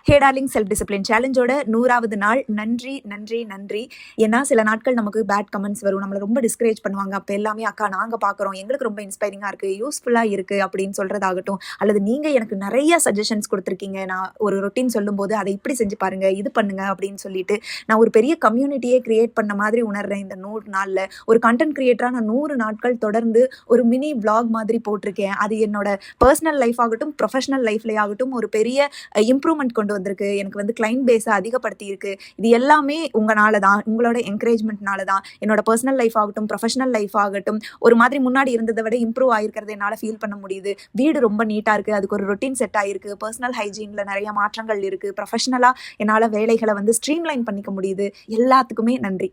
ஹே darling self discipline சேலஞ்சோட 100வது நாள். நன்றி நன்றி நன்றி. ஏன்னா சில நாட்கள் நமக்கு பேட் கமெண்ட்ஸ் வரும், நம்மளை ரொம்ப டிஸ்கரேஜ் பண்ணுவாங்க. அப்போ எல்லாமே அக்கா நாங்கள் பார்க்குறோம், எங்களுக்கு ரொம்ப இன்ஸ்பைரிங்காக இருக்குது, யூஸ்ஃபுல்லாக இருக்குது அப்படின்னு சொல்கிறதாகட்டும், அல்லது நீங்கள் எனக்கு நிறைய சஜஷன்ஸ் கொடுத்துருக்கீங்க. நான் ஒரு ரொட்டீன் சொல்லும்போது அதை இப்படி செஞ்சு பாருங்கள், இது பண்ணுங்க அப்படின்னு சொல்லிட்டு நான் ஒரு பெரிய கம்யூனிட்டியே கிரியேட் பண்ண மாதிரி உணர்றேன். இந்த 100 நாளில் ஒரு கண்டென்ட் கிரியேட்டராக நான் 100 நாட்கள் தொடர்ந்து ஒரு மினி விளாக் மாதிரி போட்டிருக்கேன். அது என்னோட பர்சனல் லைஃப் ஆகட்டும், ப்ரொஃபஷனல் லைஃப்லேயே ஆகட்டும் ஒரு பெரிய இம்ப்ரூவ்மெண்ட் கொண்டு வந்திருக்கு. எனக்கு வந்து கிளைண்ட் பேஸை அதிகப்படுத்தி இருக்கு. இது எல்லாமே உங்களால தான், உங்களோட என்கரேஜ்மெண்ட்னால தான். என்னோட பர்சனல் லைஃப் ஆகட்டும், ப்ரொஃபஷனல் லைஃப் ஆகட்டும் ஒரு மாதிரி முன்னாடி இருந்ததை விட இம்ப்ரூவ் ஆகிருக்கிறது என்னால் ஃபீல் பண்ண முடியுது. வீடு ரொம்ப நீட்டாக இருக்குது, அதுக்கு ஒரு ரொட்டீன் செட் ஆகிருக்கு. பர்சனல் ஹைஜீனில் நிறைய மாற்றங்கள் இருக்குது. ப்ரொஃபஷனலாக என்னால் வேலைகளை வந்து ஸ்ட்ரீம்லைன் பண்ணிக்க முடியுது. எல்லாத்துக்குமே நன்றி.